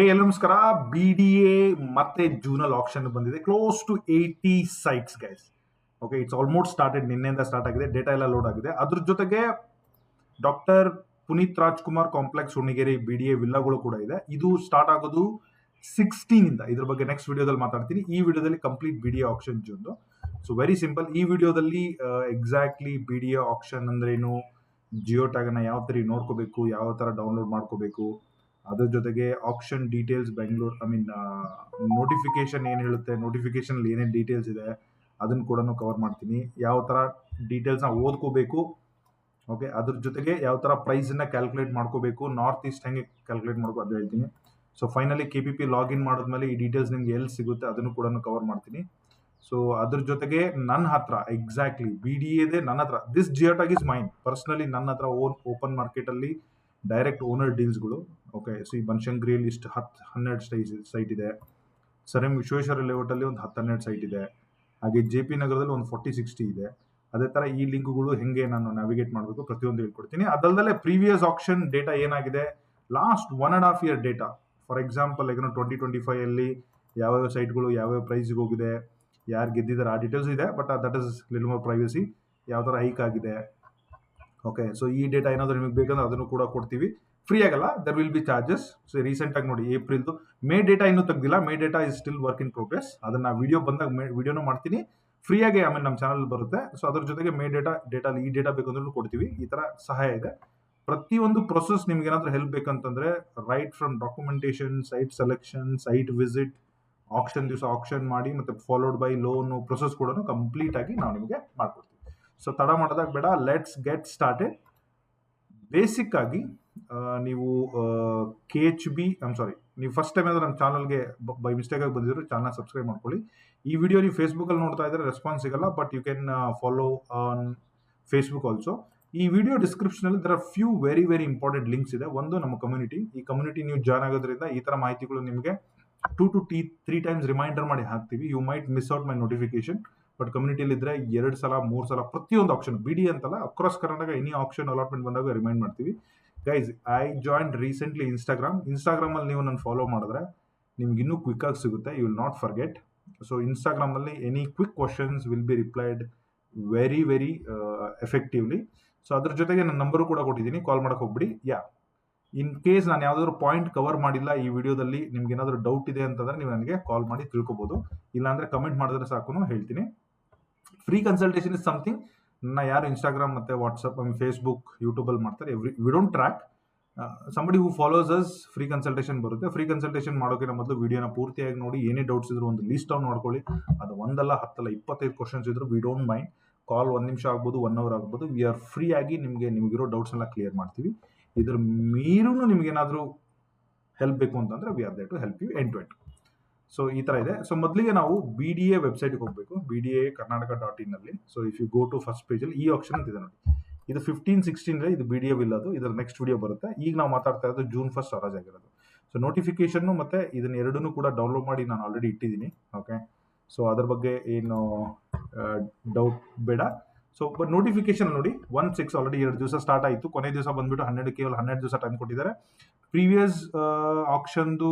ಎಲ್ಲರೂ ನಮಸ್ಕಾರ. B D A ಮತ್ತೆ ಜೂನಲ್ ಆಕ್ಷನ್ ಬಂದಿದೆ. Close to 80 sites guys. Okay, it's almost started. ನಿನ್ನೆಯಿಂದ ಸ್ಟಾರ್ಟ್ ಆಗಿದೆ. ಡೇಟಾ ಎಲ್ಲ ಲೋಡ್ ಆಗಿದೆ. ಅದ್ರ ಜೊತೆಗೆ doctor Puneeth Rajkumar complex Hunnigere B D A ವಿಲ್ಲಾಗಳು ಕೂಡ ಇದೆ. ಇದು ಸ್ಟಾರ್ಟ್ ಆಗೋದು 16 ಇಂದ. ಇದ್ರ ಬಗ್ಗೆ ನೆಕ್ಸ್ಟ್ ವಿಡಿಯೋದಲ್ಲಿ ಮಾತಾಡ್ತೀನಿ. ಈ ವಿಡಿಯೋದಲ್ಲಿ complete B D A auction ಜೊಂದು. So very simple. ಈ ವಿಡಿಯೋದಲ್ಲಿ exactly B D A auction ಅಂದ್ರೇನು, ಜಿಯೋ ಟ್ಯಾಗನ್ನ ಯಾವ ಥರ ನೋಡ್ಕೋಬೇಕು, ಯಾವ ಥರ ಡೌನ್ಲೋಡ್ ಮಾಡ್ಕೋಬೇಕು, ಅದ್ರ ಜೊತೆಗೆ ಆಕ್ಷನ್ ಡೀಟೇಲ್ಸ್ ಬೆಂಗಳೂರು, ನೋಟಿಫಿಕೇಶನ್ ಏನು ಹೇಳುತ್ತೆ, ನೋಟಿಫಿಕೇಶನ್ ಏನೇನು ಡೀಟೇಲ್ಸ್ ಇದೆ ಅದನ್ನು ಕೂಡ ಕವರ್ ಮಾಡ್ತೀನಿ. ಯಾವ ಥರ ಡೀಟೇಲ್ಸ್ನ ಓದ್ಕೋಬೇಕು, ಓಕೆ, ಅದ್ರ ಜೊತೆಗೆ ಯಾವ ಥರ ಪ್ರೈಸನ್ನ ಕ್ಯಾಲ್ಕುಲೇಟ್ ಮಾಡ್ಕೋಬೇಕು, ನಾರ್ತ್ ಈಸ್ಟ್ ಹೆಂಗೆ ಕ್ಯಾಲ್ಕುಲೇಟ್ ಮಾಡ್ಕೋ ಅದು ಹೇಳ್ತೀನಿ. ಸೊ ಫೈನಲಿ KPP ಲಾಗಿನ್ ಮಾಡಿದ್ಮೇಲೆ ಈ ಡೀಟೇಲ್ಸ್ ನಿಮ್ಗೆ ಎಲ್ಲಿ ಸಿಗುತ್ತೆ ಅದನ್ನು ಕೂಡ ಕವರ್ ಮಾಡ್ತೀನಿ. ಸೊ ಅದ್ರ ಜೊತೆಗೆ ನನ್ನ ಹತ್ರ ಎಕ್ಸಾಕ್ಟ್ಲಿ ಬಿ ಡಿ ಎದೆ ನನ್ನ ಹತ್ರ this geo tag is mine personally. ನನ್ನ ಹತ್ರ ಓಪನ್ ಮಾರ್ಕೆಟಲ್ಲಿ ಡೈರೆಕ್ಟ್ ಓನರ್ ಡೀಲ್ಸ್ಗಳು. ಓಕೆ, ಸೊ ಈ ಬನಶಂಕರಿಯಲ್ಲಿ ಇಷ್ಟು 10-12 ಸೈಟ್ ಇದೆ. ಸರ್ ಎಂ ವಿಶ್ವೇಶ್ವರ ಲೇಔಟಲ್ಲಿ ಒಂದು 10-12 ಸೈಟ್ ಇದೆ. ಹಾಗೆ JP ನಗರದಲ್ಲಿ ಒಂದು 40-60 ಇದೆ. ಅದೇ ಥರ ಈ ಲಿಂಕ್ಗಳು ಹೆಂಗೆ ನಾನು ನ್ಯಾವಿಗೇಟ್ ಮಾಡಬೇಕು ಪ್ರತಿಯೊಂದು ಹೇಳ್ಕೊಡ್ತೀನಿ. ಅದಲ್ಲದೆ ಪ್ರೀವಿಯಸ್ ಆಕ್ಷನ್ ಡೇಟಾ ಏನಾಗಿದೆ, last 1.5 year data. For example ಈಗ 2025 ಯಾವ್ಯಾವ ಸೈಟ್ಗಳು ಯಾವ್ಯಾವ ಪ್ರೈಸ್ಗೆ ಹೋಗಿದೆ, ಯಾರು ಗೆದ್ದಿದ್ದಾರೆ ಆ ಡೀಟೇಲ್ಸ್ ಇದೆ. But that is little more privacy. ಯಾವ ಥರ ಹೈಕ್ ಆಗಿದೆ. ಓಕೆ, ಸೊ ಈ ಡೇಟಾ ಏನಾದರೂ ನಿಮಗೆ ಬೇಕಂದ್ರೆ ಅದನ್ನು ಕೂಡ ಕೊಡ್ತೀವಿ. ಫ್ರೀ ಆಗಲ್ಲ, there will be charges. So ರೀಸೆಂಟಾಗಿ ನೋಡಿ ಏಪ್ರಿಲ್ದು ಮೇ ಡೇಟಾ ಇನ್ನೂ ತೆಗ್ದಿಲ್ಲ. May data is still work in progress. ಅದನ್ನು ವಿಡಿಯೋ ಬಂದಾಗ ವಿಡಿಯೋನೂ ಮಾಡ್ತೀನಿ ಫ್ರೀಯಾಗಿ. ಆಮೇಲೆ ನಮ್ಮ ಚಾನಲ್ ಬರುತ್ತೆ. ಸೊ ಅದ್ರ ಜೊತೆಗೆ ಮೇ ಡೇಟಾಲಿ ಈ ಡೇಟಾ ಬೇಕಂದ್ರೂ ಕೊಡ್ತೀವಿ. ಈ ಥರ ಸಹಾಯ ಇದೆ. ಪ್ರತಿಯೊಂದು ಪ್ರೊಸೆಸ್ ನಿಮ್ಗೆ ಏನಾದರೂ ಹೆಲ್ಪ್ ಬೇಕಂತಂದ್ರೆ right from documentation, site selection, site visit, auction ದಿವಸ ಆಕ್ಷನ್ ಮಾಡಿ, ಮತ್ತೆ ಫಾಲೋಡ್ ಬೈ ಲೋನು ಪ್ರೊಸೆಸ್ ಕೂಡ ಕಂಪ್ಲೀಟ್ ಆಗಿ ನಾವು ನಿಮಗೆ ಮಾಡ್ಕೊಡ್ತೀವಿ. ಸೊ ತಡ ಮಾಡೋದಾಗ ಬೇಡ, ಲೆಟ್ಸ್ ಗೆಟ್ ಸ್ಟಾರ್ಟೆಡ್. ಬೇಸಿಕ್ ಆಗಿ ನೀವು KHB ನೀವು ಫಸ್ಟ್ ಟೈಮ್ ಏನಾದರೂ ನಮ್ಮ ಚಾನಲ್ಗೆ ಬೈ ಮಿಸ್ಟೇಕ್ ಆಗಿ ಬಂದಿದ್ರು ಚಾನಲ್ ಸಬ್ಸ್ಕ್ರೈಬ್ ಮಾಡ್ಕೊಳ್ಳಿ. ಈ ವಿಡಿಯೋ ನೀವು ಫೇಸ್ಬುಕ್ಕಲ್ಲಿ ನೋಡ್ತಾ ಇದ್ರೆ ರೆಸ್ಪಾನ್ಸ್ ಸಿಗಲ್ಲ, but you can follow on Facebook also. ಈ ವಿಡಿಯೋ ಡಿಸ್ಕ್ರಿಪ್ಷನಲ್ಲಿ there are few very very important links ಇದೆ. ಒಂದು ನಮ್ಮ ಕಮ್ಯುನಿಟಿ. ಈ ಕಮ್ಯುನಿಟಿ ನೀವು ಜಾಯ್ನ್ ಆಗೋದ್ರಿಂದ ಈ ಥರ ಮಾಹಿತಿಗಳು ನಿಮಗೆ 2 to 3 times ರಿಮೈಂಡರ್ ಮಾಡಿ ಹಾಕ್ತೀವಿ. You might miss out my notification. But ಕಮ್ಯುನಿಟಿಯಲ್ಲಿ ಇದ್ರೆ 2 ಸಲ 3 ಸಲ ಪ್ರತಿಯೊಂದು ಆಕ್ಷನ್ BD ಅಂತಲ್ಲ, across Karnataka any auction allotment ಬಂದಾಗ ರಿಮೈಂಡ್ ಮಾಡ್ತೀವಿ. ಗೈಸ್, ಐ ಜಾಯಿಂಡ್ ರೀಸೆಂಟ್ಲಿ ಇನ್ಸ್ಟಾಗ್ರಾಮಲ್ಲಿ ನೀವು ನನ್ನ ಫಾಲೋ ಮಾಡಿದ್ರೆ ನಿಮ್ಗೆ ಇನ್ನೂ ಕ್ವಿಕ್ ಆಗಿ ಸಿಗುತ್ತೆ. You will not forget. So ಇನ್ಸ್ಟಾಗ್ರಾಮಲ್ಲಿ any quick questions will be replied very very effectively. So ಅದ್ರ ಜೊತೆಗೆ ನನ್ನ ನಂಬರು ಕೂಡ ಕೊಟ್ಟಿದ್ದೀನಿ, ಕಾಲ್ ಮಾಡಕ್ಕೆ ಹೋಗ್ಬಿಡಿ. ಇನ್ ಕೇಸ್ ನಾನು ಯಾವುದಾದ್ರು ಪಾಯಿಂಟ್ ಕವರ್ ಮಾಡಿಲ್ಲ ಈ ವಿಡಿಯೋದಲ್ಲಿ, ನಿಮ್ಗೆ ಏನಾದರೂ ಡೌಟ್ ಇದೆ ಅಂತಂದ್ರೆ ನೀವು ನನಗೆ ಕಾಲ್ ಮಾಡಿ ತಿಳ್ಕೊಬೋದು. ಇಲ್ಲಾಂದ್ರೆ ಕಮೆಂಟ್ ಮಾಡಿದ್ರೆ ಸಾಕು, ಹೇಳ್ತೀನಿ. ಫ್ರೀ ಕನ್ಸಲ್ಟೇಷನ್ ಇಸ್ ಸಮಥಿಂಗ್ ಯಾರು ಇನ್ಸ್ಟಾಗ್ರಾಮ್ ಮತ್ತೆ ವಾಟ್ಸಪ್, ಫೇಸ್ಬುಕ್, ಯೂಟ್ಯೂಬಲ್ಲಿ ಮಾಡ್ತಾರೆ. We don't track. Somebody who follows us free consultation ಬರುತ್ತೆ. ಫ್ರೀ ಕನ್ಸಲ್ಟೇಷನ್ ಮಾಡೋಕ್ಕಿಂತ ಮೊದಲು ವಿಡಿಯೋನ ಪೂರ್ತಿಯಾಗಿ ನೋಡಿ. ಏನೇ ಡೌಟ್ಸ್ ಇದ್ರು ಒಂದು ಲೀಸ್ಟ್ ಡೌನ್ ಮಾಡ್ಕೊಳ್ಳಿ. ಅದು 1 ಅಲ್ಲ 10 ಅಲ್ಲ 25 ಕ್ವಶನ್ಸ್ ಇದ್ರು ವಿ ಡೋಂಟ್ ಮೈಂಡ್. ಕಾಲ್ 1 ನಿಮಿಷ ಆಗ್ಬೋದು, 1 hour ಆಗ್ಬೋದು. ವಿ ಆರ್ ಫ್ರೀ ಆಗಿ ನಿಮಗಿರೋ ಡೌಟ್ಸ್ ಎಲ್ಲ ಕ್ಲಿಯರ್ ಮಾಡ್ತೀವಿ. ಇದ್ರ ಮೀರೂ ನಿಮ್ಗೇನಾದರೂ ಹೆಲ್ಪ್ ಬೇಕು ಅಂತಂದ್ರೆ we are there to help you end to end. So ಈ ಥರ ಇದೆ. ಸೊ ಮೊದಲಿಗೆ ನಾವು BDA ವೆಬ್ಸೈಟ್ಗೆ ಹೋಗಬೇಕು. BDA-Karnataka.in ಅಲ್ಲಿ. So if you go to first ಪೇಜಲ್ಲಿ ಈ ಆಪ್ಷನ್ ಅಂತಿದೆ ನೋಡಿ. ಇದು 15-16 ಇದು BDA ವಿಲ್ಲದು. ಇದರ ನೆಕ್ಸ್ಟ್ ವಿಡಿಯೋ ಬರುತ್ತೆ. ಈಗ ನಾವು ಮಾತಾಡ್ತಾ ಇರೋದು June 1st ಹರಾಜ್ ಆಗಿರೋದು. ಸೊ ನೋಟಿಫಿಕೇಶನ್ನು ಮತ್ತೆ ಇದನ್ನ ಎರಡನ್ನೂ ಕೂಡ ಡೌನ್ಲೋಡ್ ಮಾಡಿ ನಾನು ಆಲ್ರೆಡಿ ಇಟ್ಟಿದ್ದೀನಿ. ಓಕೆ, ಸೊ ಅದ್ರ ಬಗ್ಗೆ ಏನು ಡೌಟ್ ಬೇಡ. ಸೊ ಬಟ್ ನೋಟಿಫಿಕೇಶನ್ ನೋಡಿ 1/6 ಆಲ್ರೆಡಿ 2 ದಿವಸ ಸ್ಟಾರ್ಟ್ ಆಯಿತು. ಕೊನೆ ದಿವಸ ಬಂದ್ಬಿಟ್ಟು 12 ಕೇವಲ 12 ದಿವಸ ಟೈಮ್ ಕೊಟ್ಟಿದ್ದಾರೆ. ಪ್ರೀವಿಯಸ್ ಆಕ್ಷನ್ದು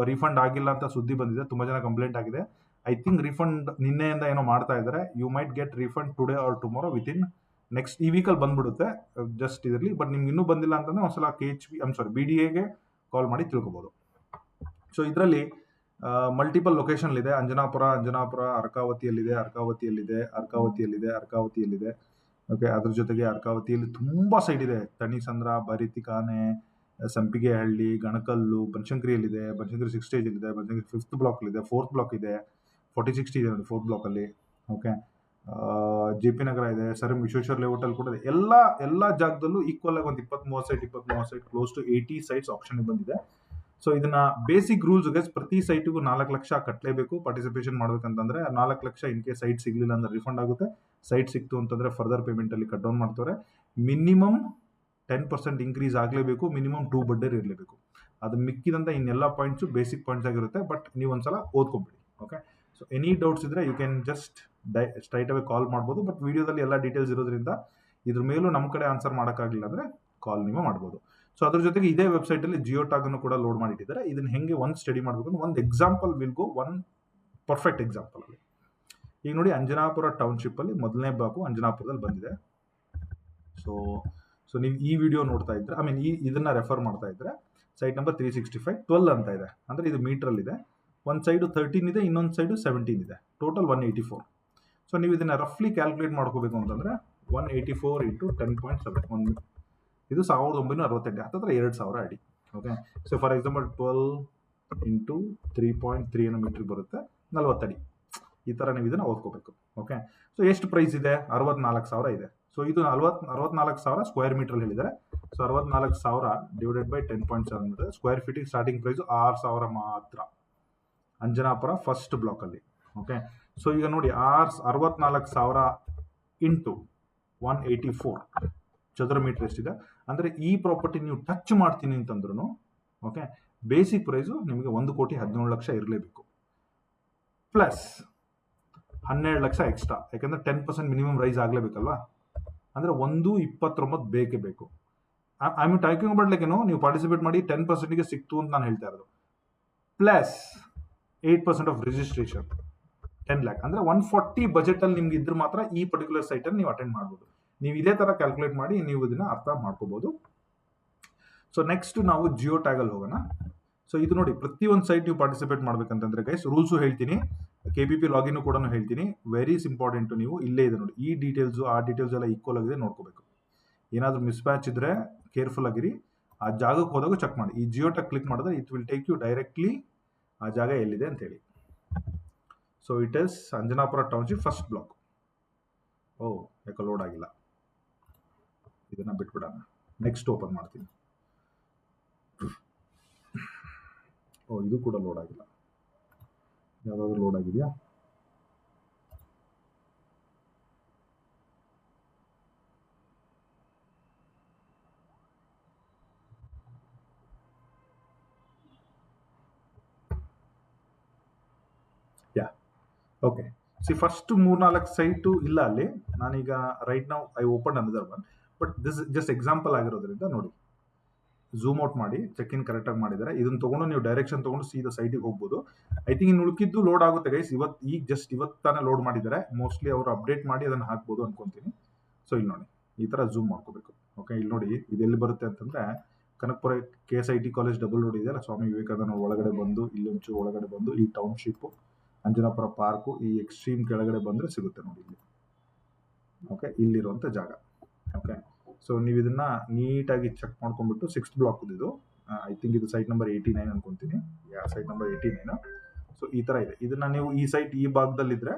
ರಿಫಂಡ್ ಆಗಿಲ್ಲ ಅಂತ ಸುದ್ದಿ ಬಂದಿದೆ. ತುಂಬ ಜನ ಕಂಪ್ಲೇಂಟ್ ಆಗಿದೆ. ಐ ಥಿಂಕ್ ರಿಫಂಡ್ ನಿನ್ನೆಯಿಂದ ಏನೋ ಮಾಡ್ತಾ ಇದ್ದಾರೆ. You might get refund today or tomorrow within next ಈ ವೀಕಲ್ಲಿ ಬಂದ್ಬಿಡುತ್ತೆ. ಜಸ್ಟ್ ಇದರಲ್ಲಿ. ಬಟ್ ನಿಮ್ಗೆ ಇನ್ನೂ ಬಂದಿಲ್ಲ ಅಂತಂದ್ರೆ ಒಂದ್ಸಲ BDAಗೆ ಕಾಲ್ ಮಾಡಿ ತಿಳ್ಕೊಬೋದು. ಸೊ ಇದರಲ್ಲಿ ಮಲ್ಟಿಪಲ್ ಲೊಕೇಶನ್ಲಿದೆ. ಅಂಜನಾಪುರ, ಅರ್ಕಾವತಿಯಲ್ಲಿದೆ. ಓಕೆ, ಅದ್ರ ಜೊತೆಗೆ ಅರ್ಕಾವತಿಯಲ್ಲಿ ತುಂಬ ಸೈಟ್ ಇದೆ. ತಣಿಸಂದ್ರ, ಬರಿತಿಕಾನೆ, ಸಂಪಿಗೆಹಳ್ಳಿ, ಗಣಕಲ್ಲು, ಬನಶಂಕರಿಯಲ್ಲಿದೆ. ಬನಶಂಕರಿ 6 ಸ್ಟೇಜಲ್ಲಿದೆ. ಬನಶಂಕರಿ 5th ಬ್ಲಾಕಲ್ಲಿದೆ. 4th ಬ್ಲಾಕ್ ಇದೆ. 40-60 ಇದೆ ನೋಡಿ 4th ಬ್ಲಾಕಲ್ಲಿ. ಓಕೆ, JP ನಗರ ಇದೆ. ಸರ್ ಎಂ ವಿಶ್ವೇಶ್ವರ ಲೇಔಟಲ್ಲಿ ಕೂಡ ಇದೆ. ಎಲ್ಲ ಜಾಗದಲ್ಲೂ ಈಕ್ವಲ್ ಆಗಿ ಒಂದು 23 ಸೈಟ್ ಕ್ಲೋಸ್ ಟು 80 ಸೈಟ್ಸ್ ಆಪ್ಷನ್ಗೆ ಬಂದಿದೆ. ಸೊ ಇದನ್ನ ಬೇಸಿಕ್ ರೂಲ್ಸ್ ಗೈಸ್, ಪ್ರತಿ ಸೈಟಿಗೂ 4 ಲಕ್ಷ ಕಟ್ಟಲೇಬೇಕು ಪಾರ್ಟಿಸಿಪೇಷನ್ ಮಾಡ್ಬೇಕಂತಂದ್ರೆ. 4 ಲಕ್ಷ ಇನ್ ಕೇಸ್ ಸೈಟ್ ಸಿಗ್ಲಿಲ್ಲ ಅಂದ್ರೆ ರಿಫಂಡ್ ಆಗುತ್ತೆ. ಸೈಟ್ ಸಿಕ್ತು ಅಂತಂದ್ರೆ ಫರ್ದರ್ ಪೇಮೆಂಟ್ ಅಲ್ಲಿ ಕಟ್ ಡೌನ್ ಮಾಡ್ತಾರೆ. ಮಿನಿಮಮ್ 10% ಇನ್ಕ್ರೀಸ್ ಆಗಲೇಬೇಕು. ಮಿನಿಮಮ್ 2 ಬಡ್ಡರ್ ಇರಲೇಬೇಕು. ಅದು ಮಿಕ್ಕಿದಂತ ಇನ್ನೆಲ್ಲ ಪಾಯಿಂಟ್ಸು ಬೇಸಿಕ್ ಪಾಯಿಂಟ್ಸ್ ಆಗಿರುತ್ತೆ. ಬಟ್ ನೀವು ಒಂದ್ಸಲ ಓದ್ಕೊಂಬಿಡಿ. ಓಕೆ, ಸೊ ಎನಿ ಡೌಟ್ಸ್ ಇದ್ರೆ you can just straight away call ಮಾಡ್ಬೋದು. ಬಟ್ ವಿಡಿಯೋದಲ್ಲಿ ಎಲ್ಲ ಡೀಟೇಲ್ಸ್ ಇರೋದ್ರಿಂದ ಇದ್ರ ಮೇಲೂ ನಮ್ಮ ಕಡೆ ಆನ್ಸರ್ ಮಾಡೋಕ್ಕಾಗಲಿಲ್ಲ ಅಂದರೆ ಕಾಲ್ ನೀವು ಮಾಡ್ಬೋದು. ಸೊ ಅದ್ರ ಜೊತೆಗೆ ಇದೇ ವೆಬ್ಸೈಟಲ್ಲಿ ಜಿಯೋ ಟ್ಯಾಗನ್ನು ಕೂಡ ಲೋಡ್ ಮಾಡಿಟ್ಟಿದ್ದಾರೆ. ಇದನ್ನ ಹೆಂಗೆ ಒಂದು ಸ್ಟಡಿ ಮಾಡಬೇಕು ಅಂತ ಒಂದು example will go, one perfect example ಅಲ್ಲಿ. ಈಗ ನೋಡಿ, ಅಂಜನಾಪುರ ಟೌನ್ಶಿಪ್ ಅಲ್ಲಿ ಮೊದಲನೇ ಬ್ಲಾಕು ಅಂಜನಾಪುರದಲ್ಲಿ ಬಂದಿದೆ. ಸೊ ನೀವು ಈ ವಿಡಿಯೋ ನೋಡ್ತಾ ಇದ್ರೆ, ಐ ಮೀನ್ ಇದನ್ನ ರೆಫರ್ ಮಾಡ್ತಾ ಇದ್ರೆ, ಸೈಟ್ ನಂಬರ್ 365 12 ಅಂತ ಇದೆ. ಅಂದ್ರೆ ಇದು ಮೀಟರ್ ಇದೆ. ಒಂದು ಸೈಡು 13 ಇದೆ, ಇನ್ನೊಂದು ಸೈಡು 17 ಇದೆ. ಟೋಟಲ್ 184. ಸೊ ನೀವು ಇದನ್ನ ರಫ್ಲಿ ಕ್ಯಾಲ್ಕುಲೇಟ್ ಮಾಡ್ಕೋಬೇಕು ಅಂತಂದ್ರೆ 184 ಇಂಟು 10.7, ಇದು 1968, ಹತ್ತಿರ 2000 ಅಡಿ. Okay, so for example 12 into 3.3 ಅನ್ನೋ ಮೀಟರ್ ಬರುತ್ತೆ, 40 ಅಡಿ. ಈ ಥರ ನೀವು ಇದನ್ನು ಓದ್ಕೋಬೇಕು. ಓಕೆ, ಸೊ ಎಷ್ಟು ಪ್ರೈಸ್ ಇದೆ? 64,000 ಇದೆ. ಸೊ ಇದು 64,000 ಸ್ಕ್ವೇರ್ ಮೀಟರ್ ಹೇಳಿದ್ದಾರೆ. So 64,000 divided by 10.7 metre. Square ಫೀಟಿಗೆ ಸ್ಟಾರ್ಟಿಂಗ್ ಪ್ರೈಸು 6,000 ಮಾತ್ರ ಅಂಜನಾಪುರ ಫಸ್ಟ್ ಬ್ಲಾಕಲ್ಲಿ. ಓಕೆ, ಸೊ ಈಗ ನೋಡಿ, 64,000 ಇಂಟು 184 ಚದರ ಮೀಟರ್ ಎಷ್ಟಿದೆ ಅಂದರೆ ಈ ಪ್ರಾಪರ್ಟಿ ನೀವು ಟಚ್ ಮಾಡ್ತೀನಿ ಅಂತಂದ್ರೂ ಓಕೆ, ಬೇಸಿಕ್ ಪ್ರೈಸು ನಿಮಗೆ 1,17,00,000 ಇರಲೇಬೇಕು, ಪ್ಲಸ್ 12 ಲಕ್ಷ ಎಕ್ಸ್ಟ್ರಾ. ಯಾಕಂದರೆ 10% ಮಿನಿಮಮ್ ರೈಸ್ ಆಗಲೇಬೇಕಲ್ವಾ, ಅಂದರೆ 1,29 ಬೇಕೇ ಬೇಕು. I mean talking about like ನೀವು ಪಾರ್ಟಿಸಿಪೇಟ್ ಮಾಡಿ 10%ಗೆ ಸಿಕ್ತು ಅಂತ ನಾನು ಹೇಳ್ತಾ ಇರೋದು. ಪ್ಲಸ್ 8% ಆಫ್ ರಿಜಿಸ್ಟ್ರೇಷನ್ 10 lakh, ಅಂದರೆ 140 ಬಜೆಟಲ್ಲಿ ನಿಮ್ಗೆ ಇದ್ರೆ ಮಾತ್ರ ಈ ಪರ್ಟಿಕ್ಯುಲರ್ ಸೈಟನ್ನು ನೀವು ಅಟೆಂಡ್ ಮಾಡ್ಬೋದು. ನೀವು ಇದೇ ಥರ ಕ್ಯಾಲ್ಕುಲೇಟ್ ಮಾಡಿ ನೀವು ಇದನ್ನ ಅರ್ಥ ಮಾಡ್ಕೋಬೋದು. ಸೊ ನೆಕ್ಸ್ಟ್ ನಾವು ಜಿಯೋ ಟ್ಯಾಗಲ್ಲಿ ಹೋಗೋಣ. ಸೊ ಇದು ನೋಡಿ, ಪ್ರತಿಯೊಂದು ಸೈಟ್ ನೀವು ಪಾರ್ಟಿಸಿಪೇಟ್ ಮಾಡ್ಬೇಕಂತಂದ್ರೆ ಗೈಸ್ ರೂಲ್ಸು ಹೇಳ್ತೀನಿ, KPP ಲಾಗಿನ್ ಕೂಡ ಹೇಳ್ತೀನಿ. ವೆರಿ ಇಂಪಾರ್ಟೆಂಟು, ನೀವು ಇಲ್ಲೇ ಇದೆ ನೋಡಿ, ಈ ಡೀಟೇಲ್ಸು ಆ ಡೀಟೇಲ್ಸ್ ಎಲ್ಲ ಈಕ್ವಲ್ ಆಗಿದೆ ನೋಡ್ಕೋಬೇಕು. ಏನಾದರೂ ಮಿಸ್ ಮ್ಯಾಚ್ ಇದ್ರೆ ಕೇರ್ಫುಲ್ ಆಗಿರಿ. ಆ ಜಾಗಕ್ಕೆ ಹೋದಾಗ ಚೆಕ್ ಮಾಡಿ. ಈ ಜಿಯೋ ಟ್ಯಾಗ್ ಕ್ಲಿಕ್ ಮಾಡಿದ್ರೆ it will take you directly ಆ ಜಾಗ ಎಲ್ಲಿದೆ ಅಂತ ಹೇಳಿ. So it is Anjanapura township first block. ಯಾಕೆ ಲೋಡ್ ಆಗಿಲ್ಲ, ಇದನ್ನ ಬಿಟ್ಬಿಡೋಣ. ನೆಕ್ಸ್ಟ್ ಓಪನ್ ಮಾಡ್ತೀನಿ. ಇದು ಕೂಡ ಲೋಡ್ ಆಗಿಲ್ಲ. ಯಾವ್ದಾದ್ರು ಲೋಡ್ ಆಗಿದೆಯಾ? ಓಕೆ, ಫಸ್ಟ್ 3-4 ಸೈಟು ಇಲ್ಲ ಅಲ್ಲಿ. ನಾನೀಗ ರೈಟ್ ನಾವು I open another one, but this just example ಆಗಿರೋದ್ರಿಂದ ನೋಡಿ, ಝೂಮ್ ಔಟ್ ಮಾಡಿ ಚೆಕ್ ಇನ್ ಕರೆಕ್ಟಾಗಿ ಮಾಡಿದ್ದಾರೆ. ಇದನ್ನ ತೊಗೊಂಡು ನೀವು ಡೈರೆಕ್ಷನ್ ತೊಗೊಂಡು ಸೀದಾ ಸೈಟಿಗೆ ಹೋಗ್ಬೋದು. ಐ ಥಿಂಕ್ ಇನ್ನು ಉಳ್ಕಿದ್ದು ಲೋಡ್ ಆಗುತ್ತೆ ಗೈಸ್. ಇವತ್ತಾನೆ ಲೋಡ್ ಮಾಡಿದ್ದಾರೆ. ಮೋಸ್ಟ್ಲಿ ಅವರು ಅಪ್ಡೇಟ್ ಮಾಡಿ ಅದನ್ನು ಹಾಕ್ಬೋದು ಅನ್ಕೊಂತೀನಿ. ಸೊ ಇಲ್ಲಿ ನೋಡಿ, ಈ ಥರ ಝೂಮ್ ಮಾಡ್ಕೋಬೇಕು. ಓಕೆ, ಇಲ್ಲಿ ನೋಡಿ, ಇದೆಲ್ಲಿ ಬರುತ್ತೆ ಅಂತಂದರೆ Kanakapura KSIT college double road ಇದೆಯಲ್ಲ, ಸ್ವಾಮಿ ವಿವೇಕಾನಂದ ಒಳಗಡೆ ಬಂದು ಇಲ್ಲೊಂಚೂರು ಒಳಗಡೆ ಬಂದು ಈ ಟೌನ್ಶಿಪ್ಪು ಅಂಜನಾಪುರ ಪಾರ್ಕು ಈ ಎಕ್ಸ್ಟ್ರೀಮ್ ಕೆಳಗಡೆ ಬಂದರೆ ಸಿಗುತ್ತೆ ನೋಡಿ ಇಲ್ಲಿ. ಓಕೆ, ಇಲ್ಲಿರುವಂಥ ಜಾಗ. ಓಕೆ, ಸೊ ನೀವು ಇದನ್ನ ನೀಟಾಗಿ ಚೆಕ್ ಮಾಡ್ಕೊಂಡ್ಬಿಟ್ಟು 6th ಬ್ಲಾಕ್ ಇದು. ಐ ಥಿಂಕ್ ಇದು ಸೈಟ್ ನಂಬರ್ 89 ಅನ್ಕೊಂತೀನಿ. Site number 89. ಸೊ ಈ ಥರ ಇದೆ. ಇದನ್ನ ನೀವು ಈ ಸೈಟ್ ಈ ಭಾಗದಲ್ಲಿದ್ದರೆ,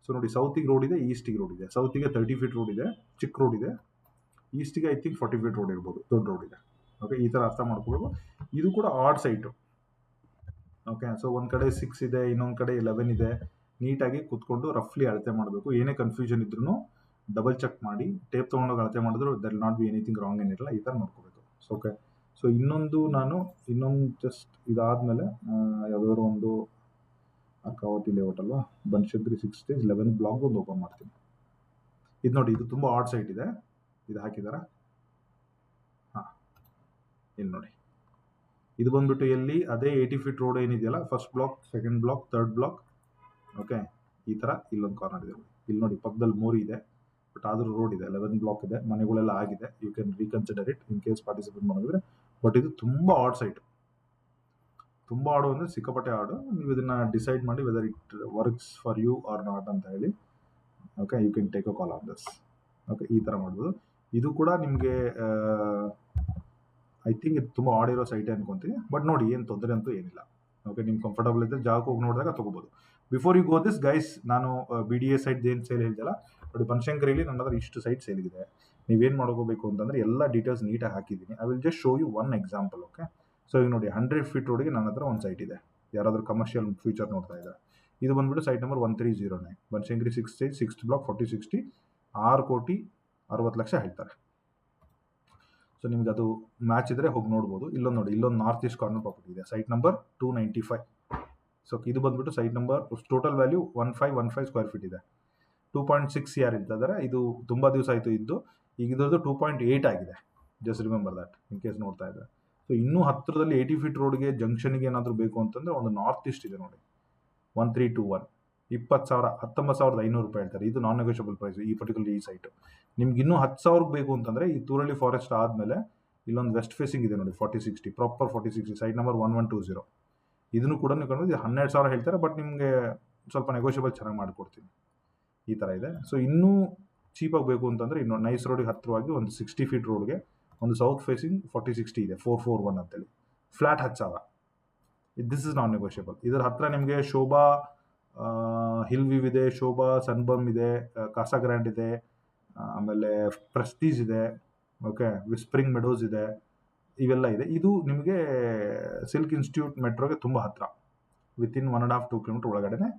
ಸೊ ನೋಡಿ, ಸೌತಿಗೆ ರೋಡ್ ಇದೆ, ಈಸ್ಟಿಗೆ ರೋಡ್ ಇದೆ. ಸೌತಿಗೆ 30 ಫೀಟ್ ರೋಡ್ ಇದೆ, ಚಿಕ್ಕ ರೋಡ್ ಇದೆ. ಈಸ್ಟಿಗೆ ಐ ಥಿಂಕ್ 40 ಫೀಟ್ ರೋಡ್ ಇರ್ಬೋದು, ದೊಡ್ಡ ರೋಡ್ ಇದೆ. ಓಕೆ, ಈ ಥರ ಅರ್ಥ ಮಾಡ್ಕೋಬೇಕು. ಇದು ಕೂಡ ಆಡ್ ಸೈಟು. ಓಕೆ, ಸೊ ಒಂದು ಕಡೆ 6 ಇದೆ, ಇನ್ನೊಂದು ಕಡೆ 11 ಇದೆ. ನೀಟಾಗಿ ಕೂತ್ಕೊಂಡು ರಫ್ಲಿ ಅಳತೆ ಮಾಡಬೇಕು. ಏನೇ ಕನ್ಫ್ಯೂಷನ್ ಇದ್ರೂ ಡಬಲ್ ಚೆಕ್ ಮಾಡಿ, ಟೇಪ್ ತೊಗೊಂಡೋಗಿ ಅಳತೆ ಮಾಡಿದ್ರು there not be anything wrong ಏನಿರಲ್ಲ. ಈ ಥರ ನೋಡ್ಕೋಬೇಕು. ಸೊ ಓಕೆ, ಸೊ ಇನ್ನೊಂದು ಜಸ್ಟ್ ಇದಾದಮೇಲೆ ಯಾವುದಾದ್ರು ಒಂದು ಅರ್ಕಾವತಿ ಲೇಔಟ್ ಅಲ್ವಾ, ಬನಶಂಕರಿ 6 11 ಬ್ಲಾಕ್ ಒಂದು ಓಪನ್ ಮಾಡ್ತೀನಿ. ಇದು ನೋಡಿ, ಇದು ತುಂಬ ಆಡ್ ಸೈಟ್ ಇದೆ. ಇದು ಹಾಕಿದಾರ? ಹಾಂ, ಇಲ್ಲಿ ನೋಡಿ, ಇದು ಬಂದ್ಬಿಟ್ಟು ಎಲ್ಲಿ ಅದೇ 80 ಫೀಟ್ ರೋಡ್ ಏನಿದೆಯಲ್ಲ, first block, second block, third block. Okay, ಈ ಥರ ಇಲ್ಲೊಂದು ಕಾರ್ನರ್ ಇದೆ. ಇಲ್ಲಿ ನೋಡಿ, ಪಕ್ಕದಲ್ಲಿ 3 ಇದೆ, ಬಟ್ ಆದರೂ ರೋಡ್ ಇದೆ. 11 ಬ್ಲಾಕ್ ಇದೆ, ಮನೆಗಳೆಲ್ಲ ಆಗಿದೆ. You can reconsider it in case participate ಮಾಡಿದ್ರೆ. ಬಟ್ ಇದು ತುಂಬ ಆಡ್ ಸೈಟು. ತುಂಬ ಆಡು ಅಂದರೆ ಸಿಕ್ಕಾಪಟ್ಟೆ ಆಡು. ನೀವು ಇದನ್ನು ಡಿಸೈಡ್ ಮಾಡಿ whether it works for you or not ಅಂತ ಹೇಳಿ. Okay, you can take a call on this. Okay, ಈ ಥರ ಮಾಡ್ಬೋದು. ಇದು ಕೂಡ ನಿಮಗೆ ಐ ಥಿಂಕ್ ಇದು ತುಂಬ ಆಡಿರೋ ಸೈಟೇ ಅನ್ಕೊಂತೀನಿ. ಬಟ್ ನೋಡಿ, ಏನು ತೊಂದರೆ ಅಂತೂ ಏನಿಲ್ಲ. ಓಕೆ, ನಿಮ್ಗೆ ಕಂಫರ್ಟಬಲ್ ಇದ್ದರೆ ಜಾಗಕ್ಕೆ ಹೋಗಿ ನೋಡಿದಾಗ ತೊಗೋಬೋದು. Before you go this guys, ನಾನು BDA ಸೈಟ್ ಏನು ಸೇಲ್ ಹೇಳಿದೆಲ್ಲ ನೋಡಿ, ಬನಶಂಕರಿಲಿ ನನ್ನ ಹತ್ರ ಇಷ್ಟು ಸೈಟ್ ಸೇಲಿದೆ. ನೀವೇನು ಮಾಡ್ಕೋಬೇಕು ಅಂತಂದರೆ ಎಲ್ಲ ಡೀಟೇಲ್ಸ್ ನೀಟಾಗಿ ಹಾಕಿದ್ದೀನಿ. I will just show you one example. Okay, so ಈಗ ನೋಡಿ, 100 ಫೀಟ್ ರೋಡಿಗೆ ನನ್ನ ಹತ್ರ ಒಂದು ಸೈಟ್ ಇದೆ. ಯಾರಾದರೂ ಕಮರ್ಷಿಯಲ್ ಫ್ಯೂಚರ್ ನೋಡ್ತಾ ಇದ್ದಾರೆ. ಇದು ಬಂದ್ಬಿಟ್ಟು site number 1309, Banashankari 6th block 4060, 6,60,60,00,000 ಹೇಳ್ತಾರೆ. ಸೊ ನಿಮ್ಗೆ ಅದು ಮ್ಯಾಚ್ ಇದ್ದರೆ ಹೋಗಿ ನೋಡ್ಬೋದು. ಇಲ್ಲೊಂದು ನೋಡಿ, ಇಲ್ಲೊಂದು ನಾರ್ತ್ ಈಸ್ಟ್ ಕಾರ್ನರ್ ಪ್ರಾಪರ್ಟಿ ಇದೆ, ಸೈಟ್ ನಂಬರ್ 295. ಸೊ ಇದು ಬಂದ್ಬಿಟ್ಟು site number, total value 1515 square feet ಇದೆ. 2.6 CR ಇದ್ದಾರೆ. ಇದು ತುಂಬ ದಿವಸ ಆಯಿತು ಇದ್ದು. ಈಗ ಇದ್ರದ್ದು 2.8 ಆಗಿದೆ. Just remember that in case ನೋಡ್ತಾ ಇದ್ದಾರೆ. ಸೊ ಇನ್ನೂ ಹತ್ತಿರದಲ್ಲಿ 80 ಫೀಟ್ ರೋಡ್ಗೆ ಜಂಕ್ಷನ್ಗೆ ಏನಾದರೂ ಬೇಕು ಅಂತಂದರೆ ಒಂದು ನಾರ್ತ್ ಈಸ್ಟ್ ಇದೆ ನೋಡಿ, 1321, 20,000 19,500 ರೂಪಾಯಿ ಹೇಳ್ತಾರೆ. ಇದು ನಾನ್ ನೆಗೋಷಿಯಬಲ್ ಪ್ರೈಸ್ ಈ ಪರ್ಟಿಕ್ಯುಲರ್ ಈ ಸೈಟು. ನಿಮ್ಗೆ ಇನ್ನೂ 10,000 ಬೇಕು ಅಂತಂದರೆ ಈ ತೂರಳ್ಳಿ ಫಾರೆಸ್ಟ್ ಆದಮೇಲೆ ಇಲ್ಲೊಂದು ವೆಸ್ಟ್ ಫೇಸಿಂಗ್ ಇದೆ ನೋಡಿ, 4060 ಪ್ರಾಪರ್ 4060 ಸೈಟ್ ನಂಬರ್ 1120. ಇದನ್ನು ಕೂಡ ನೀವು ಕಂಡು 12,000 ಹೇಳ್ತಾರೆ, ಬಟ್ ನಿಮಗೆ ಸ್ವಲ್ಪ ನೆಗೋಷಿಯಬಲ್ ಚೆನ್ನಾಗಿ ಮಾಡಿಕೊಡ್ತೀನಿ. ಈ ಥರ ಇದೆ. ಸೊ ಇನ್ನೂ ಚೀಪಾಗಿ ಬೇಕು ಅಂತಂದರೆ ಇನ್ನು ನೈಸ್ ರೋಡಿಗೆ ಹತ್ತಿರವಾಗಿ ಒಂದು 60 ಫೀಟ್ ರೋಡ್ಗೆ ಒಂದು ಸೌತ್ ಫೇಸಿಂಗ್ 4060 ಇದೆ, 441 ಅಂತೇಳಿ, flat 10,000. This is non negotiable. ಇದರ ಹತ್ತಿರ ನಿಮಗೆ ಶೋಭಾ ಹಿಲ್ ವ್ಯೂ ಇದೆ, ಶೋಭಾ ಸನ್ಬರ್ಮ್ ಇದೆ, ಕಾಸಾ ಗ್ರ್ಯಾಂಡ್ ಇದೆ, ಆಮೇಲೆ ಪ್ರೆಸ್ಟೀಜ್ ಇದೆ, ಓಕೆ, ವಿಸ್ಪ್ರಿಂಗ್ ಮೆಡೋಸ್ ಇದೆ, ಇವೆಲ್ಲ ಇದೆ. ಇದು ನಿಮಗೆ ಸಿಲ್ಕ್ ಇನ್ಸ್ಟಿಟ್ಯೂಟ್ ಮೆಟ್ರೋಗೆ ತುಂಬ ಹತ್ತಿರ, ವಿತಿನ್ 1.5-2 ಕಿಲೋಮೀಟರ್ ಒಳಗಡೆ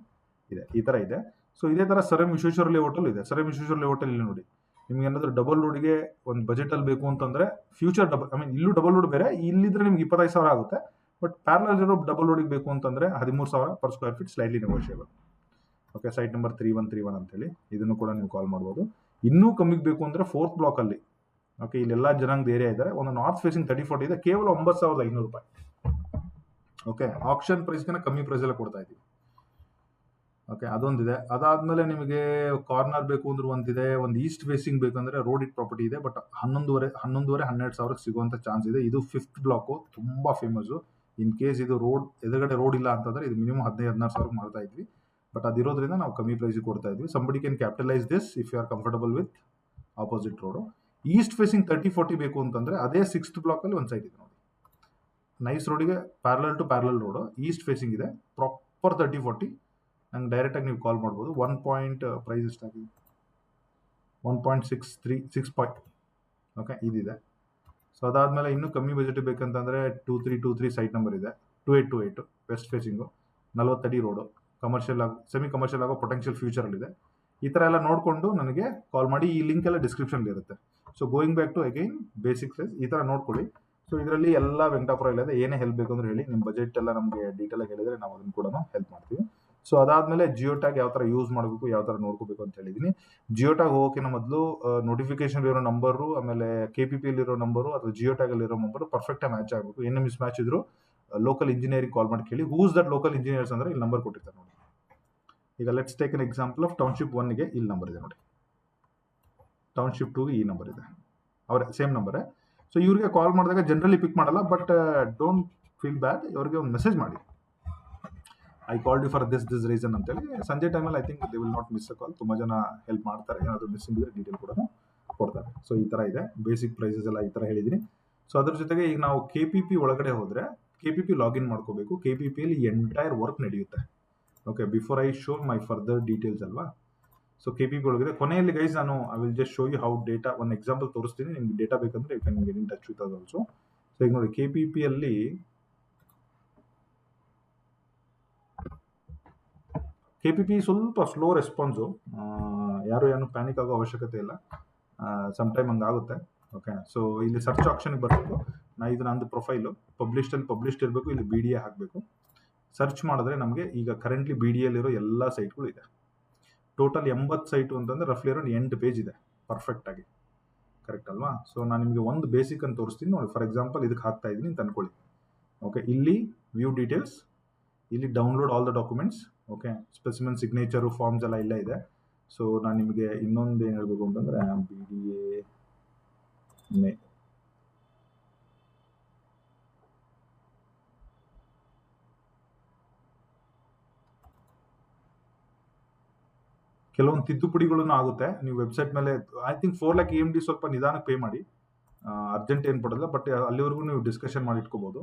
ಇದೆ. ಈ ಥರ ಇದೆ. ಸೊ ಇದೇ ಥರ ಸರ್ ಎಂ ವಿಶ್ವೇಶ್ವರ ಲೇಔಟಲ್ಲಿ ಇದೆ. ಸರ್ ಎಂ ವಿಶ್ವೇಶ್ವರ ಲೇಔಟಲ್ಲಿ ಇಲ್ಲಿ ನೋಡಿ, ನಿಮ್ಗೆ ಏನಾದರೂ ಡಬಲ್ ರೋಡಿಗೆ ಒಂದು ಬಜೆಟಲ್ಲಿ ಬೇಕು ಅಂತಂದರೆ ಫ್ಯೂಚರ್ ಇಲ್ಲೂ ಡಬಲ್ ರೋಡ್ ಬೇರೆ, ಇಲ್ಲಿದ್ರೆ ನಿಮ್ಗೆ 25,000 ಆಗುತ್ತೆ. ಬಟ್ ಪ್ಯಾರಲಲ್ ಇರೋ ಡಬಲ್ ರೋಡಿಗೆ ಬೇಕು ಅಂತಂದರೆ 13,000 per square feet, slightly negotiable. Okay, site number 3131 ಅಂತೇಳಿ, ಇದನ್ನು ಕೂಡ ನೀವು ಕಾಲ್ ಮಾಡ್ಬೋದು. ಇನ್ನೂ ಕಮ್ಮಿಗೆ ಬೇಕು ಅಂದರೆ 4th ಬ್ಲಾಕಲ್ಲಿ, ಓಕೆ, ಇಲ್ಲೆಲ್ಲ ಜನಾಂಗದ ಏರಿಯಾ ಇದ್ದಾರೆ. ಒಂದು ನಾರ್ತ್ ಫೇಸಿಂಗ್ 3040 ಇದೆ, ಕೇವಲ 9,500 ರೂಪಾಯಿ. ಓಕೆ, ಆಕ್ಷನ್ ಪ್ರೈಸ್ಗಿನ ಕಮ್ಮಿ ಪ್ರೈಸಲ್ಲೇ ಕೊಡ್ತಾ ಇದ್ದೀವಿ. ಓಕೆ, ಅದೊಂದಿದೆ. ಅದಾದಮೇಲೆ ನಿಮಗೆ ಕಾರ್ನರ್ ಬೇಕು ಅಂದ್ರೆ ಒಂದಿದೆ. ಒಂದು ಈಸ್ಟ್ ಫೇಸಿಂಗ್ ಬೇಕಂದರೆ ರೋಡ್ ಇಟ್ ಪ್ರಾಪರ್ಟಿ ಇದೆ, ಬಟ್ 11,500 ಸಿಗುವಂಥ ಚಾನ್ಸ್ ಇದೆ. ಇದು 5th ಬ್ಲಾಕು, ತುಂಬ ಫೇಮಸ್ಸು. ಇನ್ ಕೇಸ್ ಇದು ರೋಡ್ ಎದುರುಗಡೆ ರೋಡ್ ಇಲ್ಲ ಅಂತಂದರೆ ಇದು ಮಿನಿಮಮ್ 15,000-16,000 ಮಾಡ್ತಾ ಇದ್ವಿ, ಬಟ್ ಅದಿರೋದ್ರಿಂದ ನಾವು ಕಮ್ಮಿ ಪ್ರೈಸಿಗೆ ಕೊಡ್ತಾ ಇದ್ವಿ. Somebody can capitalize this if you are comfortable with opposite road. East facing 3040 ಬೇಕು ಅಂತಂದರೆ ಅದೇ 6th ಬ್ಲಾಕಲ್ಲಿ ಒಂದು ಸೈಟ್ ಇದೆ ನೋಡಿ, ನೈಸ್ ರೋಡಿಗೆ parallel to parallel road, east facing ಇದೆ, ಪ್ರಾಪರ್ 3040. ನಂಗೆ ಡೈರೆಕ್ಟಾಗಿ ನೀವು ಕಾಲ್ ಮಾಡ್ಬೋದು. ಪ್ರೈಸ್ ಎಷ್ಟಾಗಿದೆ, 1.63 ಓಕೆ, ಇದಿದೆ. ಸೊ ಅದಾದಮೇಲೆ ಇನ್ನೂ ಕಮ್ಮಿ ಬಜೆಟ್ ಬೇಕಂತಂದರೆ 2323 ಸೈಟ್ ನಂಬರ್ ಇದೆ, 2828 ವೆಸ್ಟ್ ಫೇಸಿಂಗು, 40 ಅಡಿ ರೋಡು, ಕಮರ್ಷಿಯಲ್ ಸೆಮಿ ಕಮರ್ಷಿಯಲ್ ಆಗೋ ಪೊಟೆನ್ಷಿಯಲ್ ಫ್ಯೂಚರಲ್ಲಿದೆ. ಈ ಥರ ಎಲ್ಲ ನೋಡಿಕೊಂಡು ನನಗೆ ಕಾಲ್ ಮಾಡಿ. ಈ ಲಿಂಕ್ ಎಲ್ಲ ಡಿಸ್ಕ್ರಿಪ್ಷನ್ಲಿ ಇರುತ್ತೆ. So going back to again basic price, ಈ ಥರ ನೋಡ್ಕೊಳ್ಳಿ. ಸೊ ಇದರಲ್ಲಿ ಎಲ್ಲ ವೆಂಕಟಾಪುರ ಇಲ್ಲ ಇದೆ. ಏನೇ ಹೆಲ್ಪ್ ಬೇಕು ಅಂದ್ರೆ ಹೇಳಿ, ನಿಮ್ಮ ಬಜೆಟ್ ಎಲ್ಲ ನಮಗೆ ಡೀಟೇಲಾಗಿ ಹೇಳಿದರೆ ನಾವು ಅದನ್ನು ಕೂಡ ಹೆಲ್ಪ್ ಮಾಡ್ತೀವಿ. ಸೊ ಅದಾದಮೇಲೆ ಜಿಯೋ ಟ್ಯಾಗ್ ಯಾವ ಥರ ಯೂಸ್ ಮಾಡಬೇಕು, ಯಾವ ಥರ ನೋಡ್ಕೋಬೇಕು ಅಂತ ಹೇಳಿದ್ದೀನಿ. ಜಿಯೋ ಟ್ಯಾಗ್ ಹೋಗೋಕ್ಕಿಂತ ಮೊದಲು ನೋಟಿಫಿಕೇಶನ್ ಇರೋ ನಂಬರು, ಆಮೇಲೆ KPPಯಲ್ಲಿರೋ ನಂಬರು ಅಥವಾ ಜಿಯೋ ಟ್ಯಾಗಲ್ಲಿರೋ ನಂಬರು ಪರ್ಫೆಕ್ಟಾಗಿ ಮ್ಯಾಚ್ ಆಗಬೇಕು. ಏನೇ ಮಿಸ್ ಮ್ಯಾಚ್ ಇದ್ರು ಲೋಕಲ್ ಇಂಜಿನಿಯರಿಂಗ್ ಕಾಲ್ ಮಾಡಿ ಕೇಳಿ. ಹೂಸ್ ದಟ್ ಲೋಕಲ್ ಇಂಜಿನಿಯರ್ಸ್ ಅಂದರೆ ಇಲ್ಲಿ ನಂಬರ್ ಕೊಟ್ಟಿರ್ತಾರೆ ನೋಡಿ. ಈಗ let's take an example of township 1ಗೆ ಇಲ್ಲಿ ನಂಬರ್ ಇದೆ ನೋಡಿ, ಟೌನ್ಶಿಪ್ 2ಗೆ ಈ ನಂಬರ್ ಇದೆ, ಅವರೇ ಸೇಮ್ ನಂಬರೇ. ಸೊ ಇವ್ರಿಗೆ ಕಾಲ್ ಮಾಡಿದಾಗ ಜನರಲಿ ಪಿಕ್ ಮಾಡಲ್ಲ, ಬಟ್ ಡೋಂಟ್ ಫೀಲ್ ಬ್ಯಾಡ್, ಅವ್ರಿಗೆ ಒಂದು ಮೆಸೇಜ್ ಮಾಡಿ, I called you for this reason ಅಂತೇಳಿ. ಸಂಜೆ ಟೈಮಲ್ಲಿ I think they will not miss a call. ತುಂಬ ಜನ ಹೆಲ್ಪ್ ಮಾಡ್ತಾರೆ, ಏನಾದರೂ ಮಿಸ್ಸಿಂಗ್ ಇದ್ರೆ ಡೀಟೇಲ್ ಕೂಡ ಕೊಡ್ತಾರೆ. ಸೊ ಈ ಥರ ಇದೆ, ಬೇಸಿಕ್ ಪ್ರೈಸಸ್ ಎಲ್ಲ ಈ ಥರ ಹೇಳಿದ್ದೀನಿ. ಸೊ ಅದ್ರ ಜೊತೆಗೆ ಈಗ ನಾವು KPP ಒಳಗಡೆ ಹೋದರೆ KPP ಲಾಗಿನ್ ಮಾಡ್ಕೋಬೇಕು. KPPಯಲ್ಲಿ ಎಂಟೈರ್ ವರ್ಕ್ ನಡೆಯುತ್ತೆ. Okay, before I show my further details ಅಲ್ವಾ. ಸೊ KPP ಒಳಗಿದೆ. ಕೊನೆಯಲ್ಲಿ ಗೈಸ್ ನಾನು I will just show you how data, ಒಂದು ಎಕ್ಸಾಂಪಲ್ ತೋರಿಸ್ತೀನಿ. ನಿಮ್ಗೆ ಡೇಟಾ ಬೇಕಂದ್ರೆ you can get in touch with us also. So ಈಗ ನೋಡಿ, KPPಯಲ್ಲಿ ಸ್ವಲ್ಪ ಸ್ಲೋ ರೆಸ್ಪಾನ್ಸು, ಯಾರು ಏನು ಪ್ಯಾನಿಕ್ ಆಗೋ ಅವಶ್ಯಕತೆ ಇಲ್ಲ, ಸಮ್ ಟೈಮ್ ಹಂಗಾಗುತ್ತೆ. ಓಕೆ, ಸೊ ಇಲ್ಲಿ ಸರ್ಚ್ ಆಪ್ಷನ್ಗೆ ಬರಬೇಕು. ಇದು ನಂದು ಪ್ರೊಫೈಲು ಪಬ್ಲಿಷ್ಡ್ ಇರಬೇಕು, ಇಲ್ಲಿ BDA ಹಾಕಬೇಕು. ಸರ್ಚ್ ಮಾಡಿದ್ರೆ ನಮಗೆ ಈಗ ಕರೆಂಟ್ಲಿ BDAಲ್ಲಿರೋ ಎಲ್ಲ ಸೈಟ್ಗಳು ಇದೆ. ಟೋಟಲ್ 80 ಸೈಟು ಅಂತಂದರೆ ರಫ್ಲಿ ಅರೌಂಡ್ 8 ಪೇಜ್ ಇದೆ ಪರ್ಫೆಕ್ಟಾಗಿ, ಕರೆಕ್ಟ್ ಅಲ್ವಾ. ಸೊ ನಾನು ನಿಮಗೆ ಒಂದು ಬೇಸಿಕ್ ಅಂತ ತೋರಿಸ್ತೀನಿ ನೋಡಿ. ಫಾರ್ ಎಕ್ಸಾಂಪಲ್ ಇದಕ್ಕೆ ಹಾಕ್ತಾ ಇದ್ದೀನಿ ಅಂತ ಅನ್ಕೊಳ್ಳಿ. ಓಕೆ, ಇಲ್ಲಿ ವ್ಯೂ ಡೀಟೇಲ್ಸ್, ಇಲ್ಲಿ download all the documents. Okay, specimen signature forms ಎಲ್ಲ ಇಲ್ಲ ಇದೆ. ಸೊ ನಾನು ನಿಮಗೆ ಇನ್ನೊಂದು ಏನು ಹೇಳಬೇಕು ಅಂತಂದರೆ BDA ಕೆಲವೊಂದು ತಿದ್ದುಪಡಿಗಳನ್ನು ಆಗುತ್ತೆ. ನೀವು ವೆಬ್ಸೈಟ್ ಮೇಲೆ ಐ ಥಿಂಕ್ 4 lakh EMD ಸ್ವಲ್ಪ ನಿಧಾನಕ್ಕೆ ಪೇ ಮಾಡಿ, ಅರ್ಜೆಂಟ್ ಏನು ಪಡೋಲ್ಲ, ಬಟ್ ಅಲ್ಲಿವರೆಗೂ ನೀವು ಡಿಸ್ಕಷನ್ ಮಾಡಿ ಇಟ್ಕೋಬೋದು.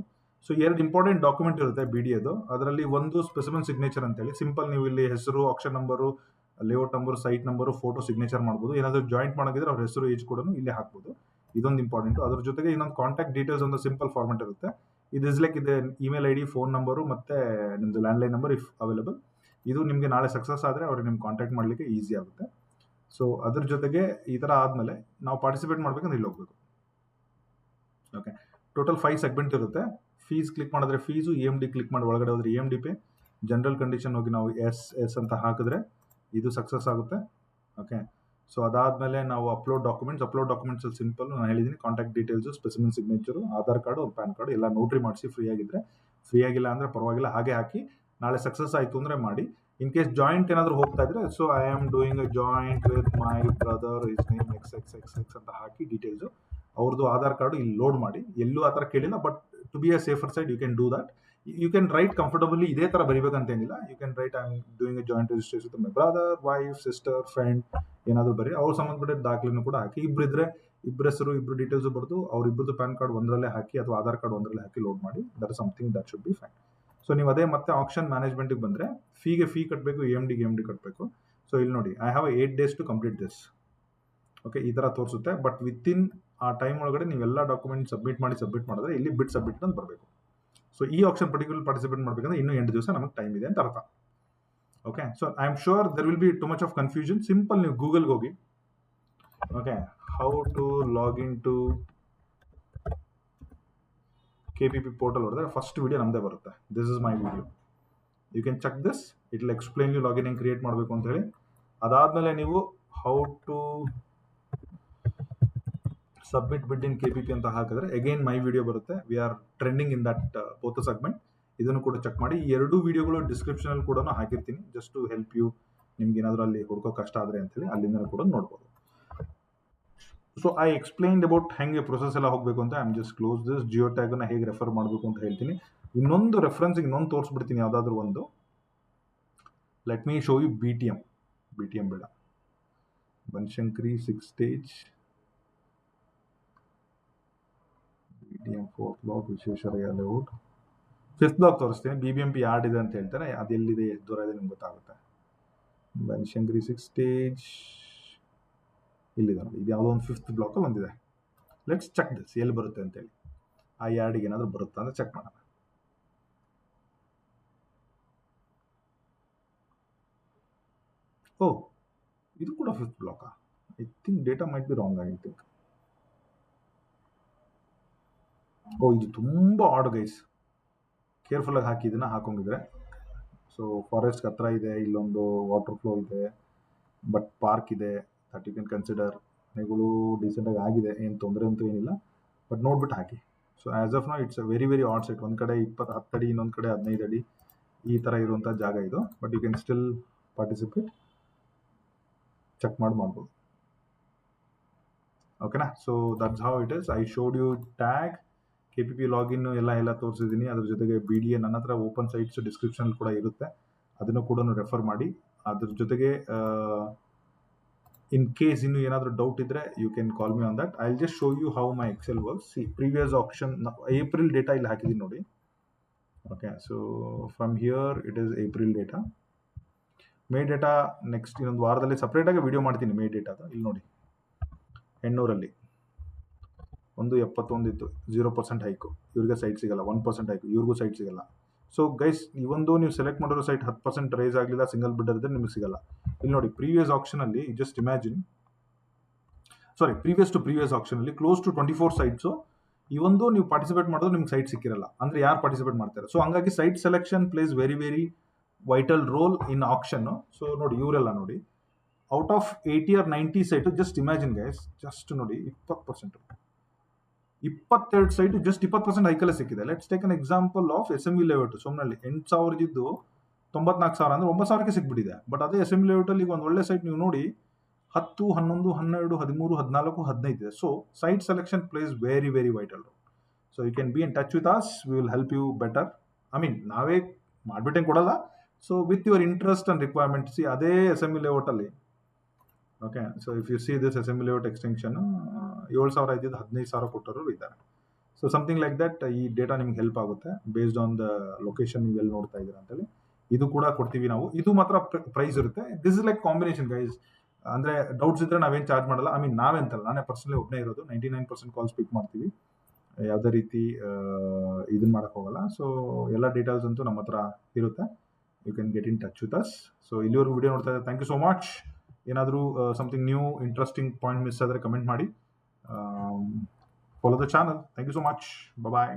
ಸೊ 2 ಇಂಪಾರ್ಟೆಂಟ್ ಡಾಕ್ಯುಮೆಂಟ್ ಇರುತ್ತೆ BDAದು. ಅದರಲ್ಲಿ ಒಂದು ಸ್ಪೆಸಿಮೆನ್ ಸಿಗ್ನೇಚರ್ ಅಂತೇಳಿ ಸಿಂಪಲ್, ನೀವು ಇಲ್ಲಿ ಹೆಸರು, action number, layout number, site number, photo signature ಮಾಡ್ಬೋದು. ಏನಾದರೂ ಜಾಯಿಂಟ್ ಮಾಡೋಂಗಿದ್ರೆ ಅವ್ರ ಹೆಸರು, ಏಜ್ ಕೂಡ ಇಲ್ಲೇ ಹಾಕ್ಬೋದು. ಇದೊಂದು ಇಂಪಾರ್ಟೆಂಟು. ಅದ್ರ ಜೊತೆಗೆ ಇನ್ನೊಂದು ಕಾಂಟ್ಯಾಕ್ಟ್ ಡೀಟೇಲ್ಸ್ ಒಂದು ಸಿಂಪಲ್ ಫಾರ್ಮೆಟ್ ಇರುತ್ತೆ. ಇದು ಇಸ್ ಲೈಕ್ ಇದೆ ಇಮೇಲ್ ID, ಫೋನ್ ನಂಬರು ಮತ್ತು ನಿಮ್ಮದು ಲ್ಯಾಂಡ್ಲೈನ್ ನಂಬರ್ ಇಫ್ ಅವೈಲೇಬಲ್. ಇದು ನಿಮಗೆ ನಾಳೆ ಸಕ್ಸಸ್ ಆದರೆ ಅವ್ರಿಗೆ ನಿಮ್ಗೆ ಕಾಂಟ್ಯಾಕ್ಟ್ ಮಾಡಲಿಕ್ಕೆ ಈಸಿ ಆಗುತ್ತೆ. ಸೊ ಅದ್ರ ಜೊತೆಗೆ ಈ ಥರ ಆದಮೇಲೆ ನಾವು ಪಾರ್ಟಿಸಿಪೇಟ್ ಮಾಡಬೇಕಂದ್ರೆ ಇಲ್ಲಿ ಹೋಗ್ಬೇಕು. ಓಕೆ, ಟೋಟಲ್ 5 ಸೆಗ್ಮೆಂಟ್ ಇರುತ್ತೆ. ಫೀಸ್ ಕ್ಲಿಕ್ ಮಾಡಿದ್ರೆ ಫೀಸು, EMD ಕ್ಲಿಕ್ ಮಾಡಿ ಒಳಗಡೆ ಹೋದರೆ EMD ಪೇ, ಜನರಲ್ ಕಂಡೀಷನ್ ಹೋಗಿ ನಾವು ಎಸ್ ಅಂತ ಹಾಕಿದ್ರೆ ಇದು ಸಕ್ಸಸ್ ಆಗುತ್ತೆ. ಓಕೆ, ಸೊ ಅದಾದಮೇಲೆ ನಾವು ಅಪ್ಲೋಡ್ ಡಾಕ್ಯುಮೆಂಟ್ಸಲ್ಲಿ ಸಿಂಪಲ್ ನಾನು ಹೇಳಿದ್ದೀನಿ, contact details, specimen signature, Aadhaar card, ಒಂದು ಪ್ಯಾನ್ ಕಾರ್ಡು ಎಲ್ಲ ನೋಟ್ರಿ ಮಾಡಿಸಿ ಫ್ರೀ ಆಗಿದ್ರೆ, ಫ್ರೀ ಆಗಿಲ್ಲ ಅಂದರೆ ಪರವಾಗಿಲ್ಲ ಹಾಗೆ ಹಾಕಿ. ನಾಳೆ ಸಕ್ಸಸ್ ಆಯಿತು ಅಂದರೆ ಮಾಡಿ. ಇನ್ ಕೇಸ್ ಜಾಯಿಂಟ್ ಏನಾದರೂ ಹೋಗ್ತಾ ಇದ್ರೆ, so I am doing a joint with my brother, is name XXXX ಅಂತ ಹಾಕಿ ಡೀಟೇಲ್ಸು, ಅವ್ರದ್ದು ಆಧಾರ್ ಕಾರ್ಡು ಇಲ್ಲಿ ಲೋಡ್ ಮಾಡಿ. ಎಲ್ಲೂ ಆ ಥರ ಕೇಳಿಲ್ಲ, but to be a safer side you can do that. You can write comfortably, ಇದೇ ಥರ ಬರಿಬೇಕಂತೇನಿಲ್ಲ. You can write I am doing a joint registration with my brother, wife, sister, friend ಏನಾದರೂ ಬರೀ. ಅವ್ರು ಸಂಬಂಧಪಟ್ಟ ದಾಖಲೆನೂ ಕೂಡ ಹಾಕಿ. ಇಬ್ಬರಿದ್ರೆ ಇಬ್ಬರ ಹೆಸರು, ಇಬ್ಬರು ಡೀಟೇಲ್ಸು ಬರೆದು ಅವ್ರಿಬ್ಬರದ್ದು ಪ್ಯಾನ್ ಕಾರ್ಡ್ ಒಂದರಲ್ಲೇ ಹಾಕಿ ಅಥವಾ ಆಧಾರ್ ಕಾರ್ಡ್ ಒಂದರಲ್ಲೇ ಹಾಕಿ ಲೋಡ್ ಮಾಡಿ. That is something that should be fine. So ನೀವು ಅದೇ ಮತ್ತೆ ಆಕ್ಷನ್ ಮ್ಯಾನೇಜ್ಮೆಂಟಿಗೆ ಬಂದರೆ ಫೀ ಕಟ್ಟಬೇಕು, ಎಮ್ ಡಿ ಕಟ್ಟಬೇಕು. ಸೊ ಇಲ್ಲಿ ನೋಡಿ, I have 8 days to complete this. Okay, ಈ ಥರ ತೋರಿಸುತ್ತೆ. ಬಟ್ ವಿತಿನ್ ಆ ಟೈಮ್ ಒಳಗಡೆ ನೀವೆಲ್ಲ ಡಾಕ್ಯುಮೆಂಟ್ ಸಬ್ಮಿಟ್ ಮಾಡಿದ್ರೆ ಇಲ್ಲಿ ಬಿಟ್ ಸಬ್ಮಿಟ್ ಅಂತ ಬರಬೇಕು. ಸೊ ಈ ಆಕ್ಷನ್ ಪರ್ಟಿಕ್ಯುಲರ್ ಪಾರ್ಟಿಸಿಪೇಟ್ ಮಾಡಬೇಕಂದ್ರೆ ಇನ್ನೂ 8 ದಿವಸ ನಮಗೆ ಟೈಮ್ ಇದೆ ಅಂತ ಅರ್ಥ. Okay, so I am sure there will be too much of confusion. Simple ನೀವು ಗೂಗಲ್ಗೆ ಹೋಗಿ, okay, how to login to KPP portal ಹೊಡೆದ್ರೆ ಫಸ್ಟ್ ವಿಡಿಯೋ ನಮ್ಮದೇ ಬರುತ್ತೆ. This is my video. You can check this, it will explain you login ಹೆಂಗೆ create ಮಾಡಬೇಕು ಅಂತ ಹೇಳಿ. ಅದಾದಮೇಲೆ ನೀವು ಹೌ ಟು ಸಬ್ಮಿಟ್ ಬಿಡ್ ಇನ್ KPP ಅಂತ ಹಾಕಿದ್ರೆ ಅಗೈನ್ ಮೈ ವಿಡಿಯೋ ಬರುತ್ತೆ. We are trending in that both segment. ಇದನ್ನು ಕೂಡ ಚೆಕ್ ಮಾಡಿ. ಈ 2 ವಿಡಿಯೋಗಳು ಡಿಸ್ಕ್ರಿಪ್ಷನಲ್ಲಿ ಕೂಡ ಹಾಕಿರ್ತೀನಿ, ಜಸ್ಟ್ ಟು ಹೆಲ್ಪ್ ಯು. ನಿಮ್ಗೆ ಏನಾದರೂ ಅಲ್ಲಿ ಹುಡ್ಕೋ ಕಷ್ಟ ಆದರೆ ಅಂತೇಳಿ ಅಲ್ಲಿಂದ ಕೂಡ ನೋಡ್ಬೋದು. ಸೊ ಐ ಎಕ್ಸ್ಪ್ಲೈನ್ಡ್ ಅಬೌಟ್ ಹೆಂಗೆ ಪ್ರೊಸೆಸ್ ಎಲ್ಲ ಹೋಗಬೇಕು ಅಂತ. I am just close this. Geo ಟ್ಯಾಗನ್ನು ಹೇಗೆ ರೆಫರ್ ಮಾಡಬೇಕು ಅಂತ ಹೇಳ್ತೀನಿ. ಇನ್ನೊಂದು ರೆಫರೆನ್ಸ್ ಇನ್ನೊಂದು ತೋರಿಸ್ಬಿಡ್ತೀನಿ, ಯಾವುದಾದ್ರೂ ಒಂದು. Let me show you BTM ಬೇಡ, Banashankari 6 stage BTM 4th block Visvesvaraya layout 5th block ತೋರಿಸ್ತೀನಿ. BBMP ಯಾರ್ಡ್ ಇದೆ ಅಂತ ಹೇಳ್ತಾರೆ, ಅದೆಲ್ಲಿದೆ, ಎಷ್ಟು ದೂರ ಇದೆ ನಿಮ್ಗೆ ಗೊತ್ತಾಗುತ್ತೆ. ಬನಶಂಕರಿ 6 stage ಇಲ್ಲಿದೆ ನೋಡಿ, ಇದು ಯಾವುದೋ ಒಂದು 5th ಬ್ಲಾಕಲ್ಲಿ ಒಂದಿದೆ. ಲೆಟ್ಸ್ ಚೆಕ್ ದಿಸ್, ಎಲ್ಲಿ ಬರುತ್ತೆ ಅಂತೇಳಿ. ಆ ಯಾರ್ಡಿಗೆ ಏನಾದರೂ ಬರುತ್ತಾ ಅಂತ ಚೆಕ್ ಮಾಡೋಣ. ಓ, ಇದು ಕೂಡ 5th ಬ್ಲಾಕಾ? I think data might be wrong, I think. ಓ, ಇದು ತುಂಬ ಆಡ್ ಗೈಸ್. ಕೇರ್ಫುಲ್ಲಾಗಿ ಹಾಕಿ, ಇದನ್ನು ಹಾಕೊಂಡಿದ್ರೆ. ಸೊ ಫಾರೆಸ್ಟ್ ಹತ್ರ ಇದೆ, ಇಲ್ಲೊಂದು ವಾಟರ್ ಫ್ಲೋ ಇದೆ, ಬಟ್ ಪಾರ್ಕ್ ಇದೆ, ದಟ್ ಯು ಕ್ಯಾನ್ ಕನ್ಸಿಡರ್. ಮನೆಗಳು ಡೀಸೆಂಟಾಗಿ ಆಗಿದೆ, ಏನು ತೊಂದರೆ ಅಂತೂ ಏನಿಲ್ಲ, ಬಟ್ ನೋಡ್ಬಿಟ್ಟು ಹಾಕಿ. So as of now it's a very odd site. ಒಂದು ಕಡೆ 10 ಅಡಿ, ಇನ್ನೊಂದು ಕಡೆ 15 ಅಡಿ, ಈ ಥರ ಇರುವಂಥ ಜಾಗ ಇದು. But you can still participate, check ಮಾಡ್ಬೋದು. ಓಕೆನಾ? So that's how it is. I showed you tag, KPP login ಎಲ್ಲ ತೋರಿಸಿದ್ದೀನಿ. ಅದ್ರ ಜೊತೆಗೆ BDA ನನ್ನ ಹತ್ರ ಓಪನ್ ಸೈಟ್ಸ್ ಡಿಸ್ಕ್ರಿಪ್ಷನಲ್ಲಿ ಕೂಡ ಇರುತ್ತೆ, ಅದನ್ನು ಕೂಡ ರೆಫರ್ ಮಾಡಿ. ಅದ್ರ ಜೊತೆಗೆ ಇನ್ ಕೇಸ್ ಇನ್ನೂ ಏನಾದರೂ ಡೌಟ್ ಇದ್ದರೆ you can call me on that. I will just show you how my Excel works. See, previous action April data ಇಲ್ಲಿ ಹಾಕಿದ್ದೀನಿ ನೋಡಿ. ಓಕೆ, so from here it is April data. May data next ಇನ್ನೊಂದು ವಾರದಲ್ಲಿ ಸಪ್ರೇಟಾಗಿ video ಮಾಡ್ತೀನಿ. ಮೇ ಡೇಟಾದ ಇಲ್ಲಿ ನೋಡಿ, ಹೆಣ್ಣೂರಲ್ಲಿ 171 ಇತ್ತು, 0% ಹೈಕು. ಇವ್ರಿಗೆ ಸೈಟ್ ಸಿಗಲ್ಲ. 1% ಹೈಕು, ಇವ್ರಿಗೂ ಸೈಟ್ ಸಿಗಲ್ಲ. ಸೊ ಗೈಸ್, ಇವೊಂದು ನೀವು ಸೆಲೆಕ್ಟ್ ಮಾಡಿರೋ ಸೈಟ್ 10% ರೈಸ್ ಆಗಲಿಲ್ಲ, ಸಿಂಗಲ್ ಬಿಡರ್ ಇದ್ದರೆ ನಿಮಗೆ ಸಿಗಲ್ಲ. ಇಲ್ಲಿ ನೋಡಿ, ಪ್ರೀವಿಯಸ್ ಆಕ್ಷನಲ್ಲಿ just imagine, previous to previous ಆಕ್ಷನಲ್ಲಿ ಕ್ಲೋಸ್ ಟು 24 ಸೈಟ್ಸು. ಇವೊಂದು ನೀವು ಪಾರ್ಟಿಸಿಪೇಟ್ ಮಾಡಿದ್ರೆ ನಿಮ್ಗೆ ಸೈಟ್ ಸಿಕ್ಕಿರಲ್ಲ, ಅಂದರೆ ಯಾರು ಪಾರ್ಟಿಸಿಪೇಟ್ ಮಾಡ್ತಾರೆ. ಸೊ ಹಂಗಾಗಿ site selection place very vital role in auction. So ನೋಡಿ, ಇವರೆಲ್ಲ ನೋಡಿ, out of 80 or 90 site, just imagine guys, just ನೋಡಿ 20%, 22 ಸೈಟು ಜಸ್ಟ್ 20% ಹೈಕಲ್ಲೇ ಸಿಕ್ಕಿದೆ. Let's take an example of SME layout. Somanahalli 8,000 ಇದ್ದು 94,000 ಅಂದರೆ 9,000ಕ್ಕೆ ಸಿಕ್ಬಿಟ್ಟಿದೆ. ಬಟ್ ಅದೇ SME ಲೇಔಟಲ್ಲಿ ಈಗ ಒಂದು ಒಳ್ಳೆ ಸೈಟ್ ನೀವು ನೋಡಿ 10, 11, 12, 13, 14, 15 ಇದೆ. So site selection place very vital role. So you can be in touch with us, we will help you better. I mean, ನಾವೇ ಮಾಡಿಬಿಟ್ಟೆ ಕೊಡಲ್ಲ. So with your interest and requirement. See, ಅದೇ SME ಲೇಔಟಲ್ಲಿ, okay, so if you see this SME layout extension 7,000 ಇದ್ದಿದ್ದು 15,000 ಕೊಟ್ಟರು ಇದ್ದಾರೆ. So something like that. ಈ data ನಿಮ್ಗೆ ಹೆಲ್ಪ್ ಆಗುತ್ತೆ ಬೇಸ್ಡ್ ಆನ್ ದ ಲೊಕೇಶನ್ ನೀವು ಎಲ್ಲಿ ನೋಡ್ತಾ ಇದ್ದೀರಾ ಅಂತೇಳಿ. ಇದು ಕೂಡ ಕೊಡ್ತೀವಿ ನಾವು. ಇದು ಮಾತ್ರ ಪ್ರೈಸ್ ಇರುತ್ತೆ. This is like combination guys. ಅಂದರೆ ಡೌಟ್ಸ್ ಇದ್ದರೆ ನಾವೇನು ಚಾರ್ಜ್ ಮಾಡಲ್ಲ. ಐ ಮೀನ್, ನಾವೇ ಅಂತಲ್ಲ, ನಾನೇ ಪರ್ಸನಲಿ ಒಬ್ಬನೇ ಇರೋದು. 99% ಕಾಲ್ಸ್ ಪಿಕ್ ಮಾಡ್ತೀವಿ, ಯಾವುದೇ ರೀತಿ ಇದನ್ನು ಮಾಡೋಕ್ಕೆ ಹೋಗಲ್ಲ. ಸೊ ಎಲ್ಲ ಡೀಟೇಲ್ಸ್ ಅಂತೂ ನಮ್ಮ ಹತ್ರ ಇರುತ್ತೆ. You can get in touch with us. So ಇಲ್ಲಿವರೆಗೂ ವಿಡಿಯೋ ನೋಡ್ತಾ ಇದ್ದಾರೆ, ಥ್ಯಾಂಕ್ ಯು ಸೋ ಮಚ್. ಏನಾದರೂ something new interesting point miss ಆದರೆ ಕಮೆಂಟ್ ಮಾಡಿ. Follow the channel. Thank you so much. Bye-bye.